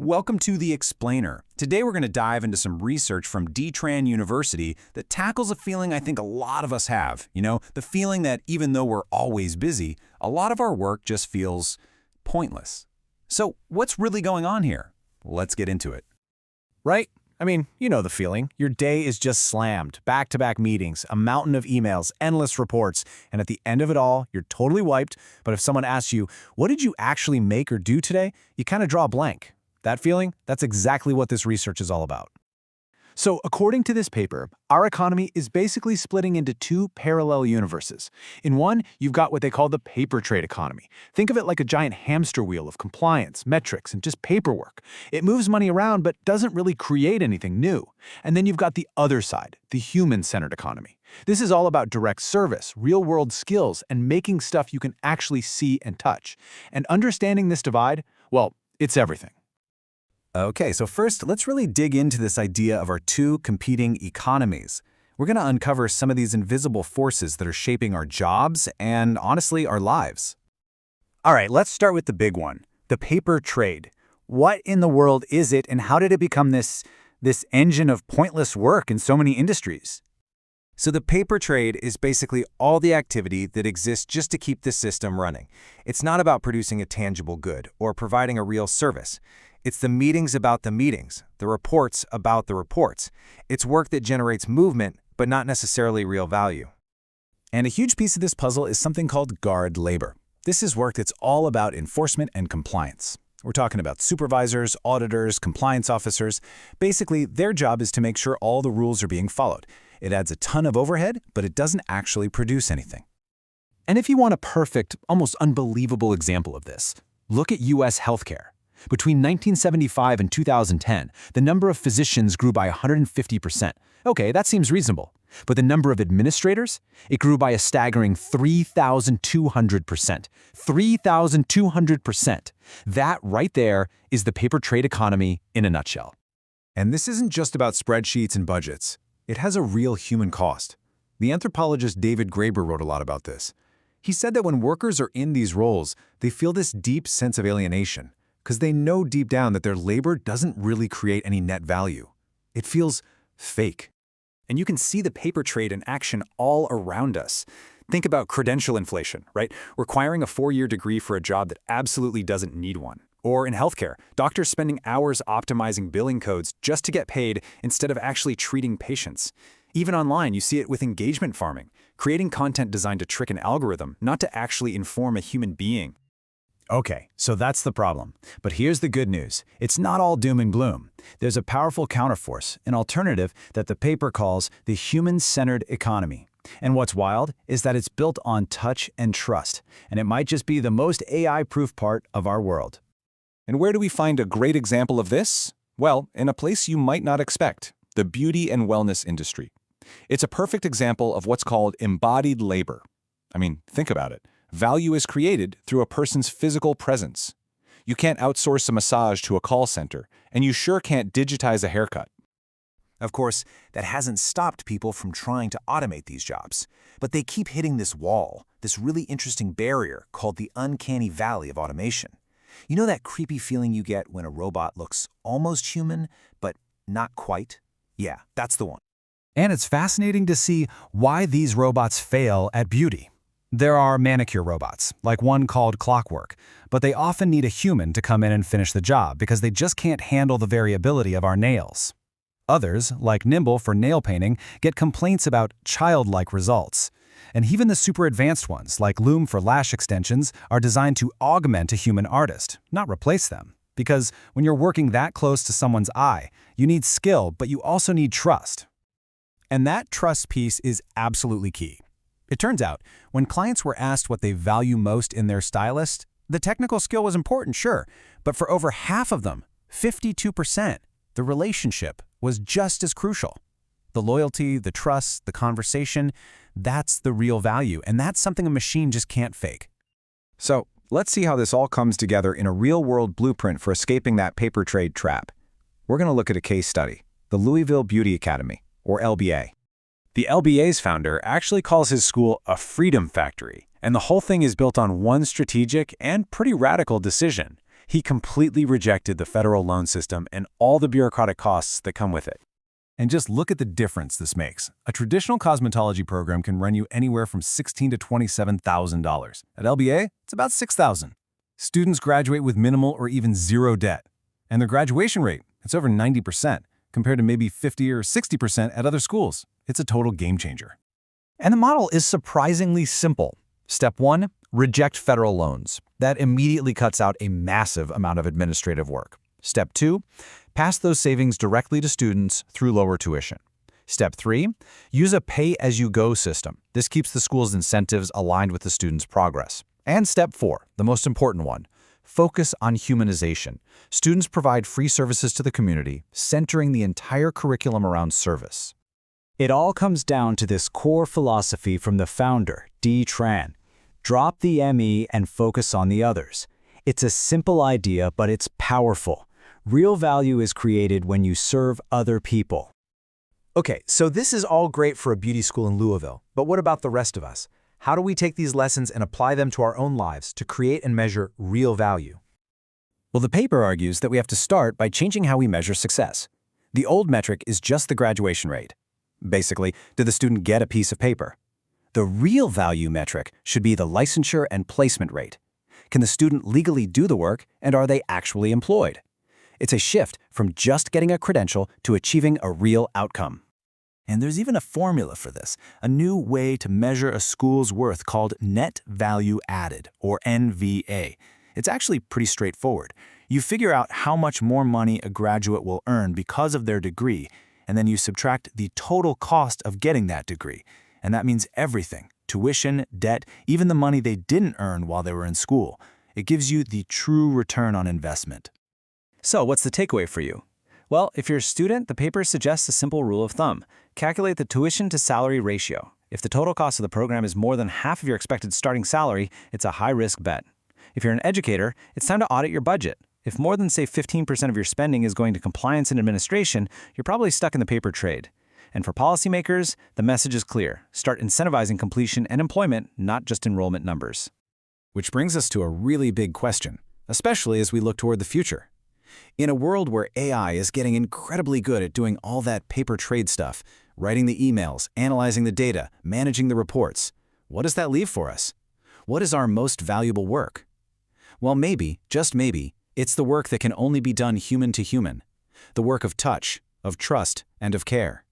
Welcome to The Explainer. Today we're going to dive into some research from Tran University that tackles a feeling I think a lot of us have. The feeling that even though we're always busy, a lot of our work just feels pointless. So what's really going on here? Let's get into it. Right? I mean, you know the feeling. Your day is just slammed. Back-to-back meetings, a mountain of emails, endless reports, and at the end of it all, you're totally wiped. But if someone asks you, what did you actually make or do today? You kind of draw a blank. That feeling? That's exactly what this research is all about. So, according to this paper, our economy is basically splitting into two parallel universes. In one, you've got what they call the paper trade economy. Think of it like a giant hamster wheel of compliance, metrics, and just paperwork. It moves money around but doesn't really create anything new. And then you've got the other side, the human-centered economy. This is all about direct service, real-world skills, and making stuff you can actually see and touch. And understanding this divide, well, it's everything. Okay, so first, let's really dig into this idea of our two competing economies. We're going to uncover some of these invisible forces that are shaping our jobs and, honestly, our lives. All right, let's start with the big one, the paper trade. What in the world is it, and how did it become this engine of pointless work in so many industries? So the paper trade is basically all the activity that exists just to keep the system running. It's not about producing a tangible good or providing a real service. It's the meetings about the meetings, the reports about the reports. It's work that generates movement, but not necessarily real value. And a huge piece of this puzzle is something called guard labor. This is work that's all about enforcement and compliance. We're talking about supervisors, auditors, compliance officers. Basically, their job is to make sure all the rules are being followed. It adds a ton of overhead, but it doesn't actually produce anything. And if you want a perfect, almost unbelievable example of this, look at U.S. healthcare. Between 1975 and 2010, the number of physicians grew by 150%. Okay, that seems reasonable. But the number of administrators? It grew by a staggering 3,200%. 3,200%. That right there is the paper trade economy in a nutshell. And this isn't just about spreadsheets and budgets. It has a real human cost. The anthropologist David Graeber wrote a lot about this. He said that when workers are in these roles, they feel this deep sense of alienation, because they know deep down that their labor doesn't really create any net value. It feels fake. And you can see the paper trade in action all around us. Think about credential inflation, right? Requiring a 4-year degree for a job that absolutely doesn't need one. Or in healthcare, doctors spending hours optimizing billing codes just to get paid instead of actually treating patients. Even online, you see it with engagement farming, creating content designed to trick an algorithm, not to actually inform a human being. Okay, so that's the problem. But here's the good news. It's not all doom and gloom. There's a powerful counterforce, an alternative that the paper calls the human-centered economy. And what's wild is that it's built on touch and trust, and it might just be the most AI-proof part of our world. And where do we find a great example of this? Well, in a place you might not expect, the beauty and wellness industry. It's a perfect example of what's called embodied labor. I mean, think about it. Value is created through a person's physical presence. You can't outsource a massage to a call center, and you sure can't digitize a haircut. Of course, that hasn't stopped people from trying to automate these jobs, but they keep hitting this wall, this really interesting barrier called the uncanny valley of automation. You know that creepy feeling you get when a robot looks almost human, but not quite? Yeah, that's the one. And it's fascinating to see why these robots fail at beauty. There are manicure robots, like one called Clockwork, but they often need a human to come in and finish the job because they just can't handle the variability of our nails. Others, like Nimble for nail painting, get complaints about childlike results. And even the super advanced ones, like Loom for lash extensions, are designed to augment a human artist, not replace them. Because when you're working that close to someone's eye, you need skill, but you also need trust. And that trust piece is absolutely key. It turns out, when clients were asked what they value most in their stylist, the technical skill was important, sure, but for over half of them, 52%, the relationship was just as crucial. The loyalty, the trust, the conversation, that's the real value, and that's something a machine just can't fake. So, let's see how this all comes together in a real-world blueprint for escaping that paper trade trap. We're going to look at a case study, the Louisville Beauty Academy, or LBA. The LBA's founder actually calls his school a freedom factory, and the whole thing is built on one strategic and pretty radical decision. He completely rejected the federal loan system and all the bureaucratic costs that come with it. And just look at the difference this makes. A traditional cosmetology program can run you anywhere from $16,000 to $27,000. At LBA, it's about $6,000. Students graduate with minimal or even zero debt. And their graduation rate, it's over 90%, compared to maybe 50 or 60% at other schools. It's a total game changer. And the model is surprisingly simple. Step 1, reject federal loans. That immediately cuts out a massive amount of administrative work. Step 2, pass those savings directly to students through lower tuition. Step 3, use a pay-as-you-go system. This keeps the school's incentives aligned with the students' progress. And Step 4, the most important one, focus on humanization. Students provide free services to the community, centering the entire curriculum around service. It all comes down to this core philosophy from the founder, Tran. Drop the ME and focus on the others. It's a simple idea, but it's powerful. Real value is created when you serve other people. Okay, so this is all great for a beauty school in Louisville, but what about the rest of us? How do we take these lessons and apply them to our own lives to create and measure real value? Well, the paper argues that we have to start by changing how we measure success. The old metric is just the graduation rate. Basically, did the student get a piece of paper? The real value metric should be the licensure and placement rate. Can the student legally do the work, and are they actually employed? It's a shift from just getting a credential to achieving a real outcome. And there's even a formula for this, a new way to measure a school's worth called net value added, or NVA. It's actually pretty straightforward. You figure out how much more money a graduate will earn because of their degree, and then you subtract the total cost of getting that degree. And that means everything: tuition, debt, even the money they didn't earn while they were in school. It gives you the true return on investment. So what's the takeaway for you? Well, if you're a student, the paper suggests a simple rule of thumb. Calculate the tuition to salary ratio. If the total cost of the program is more than half of your expected starting salary, it's a high-risk bet. If you're an educator, it's time to audit your budget. If more than, say, 15% of your spending is going to compliance and administration, you're probably stuck in the paper trade. And for policymakers, the message is clear. Start incentivizing completion and employment, not just enrollment numbers. Which brings us to a really big question, especially as we look toward the future. In a world where AI is getting incredibly good at doing all that paper trade stuff, writing the emails, analyzing the data, managing the reports, what does that leave for us? What is our most valuable work? Well, maybe, just maybe, it's the work that can only be done human to human. The work of touch, of trust, and of care.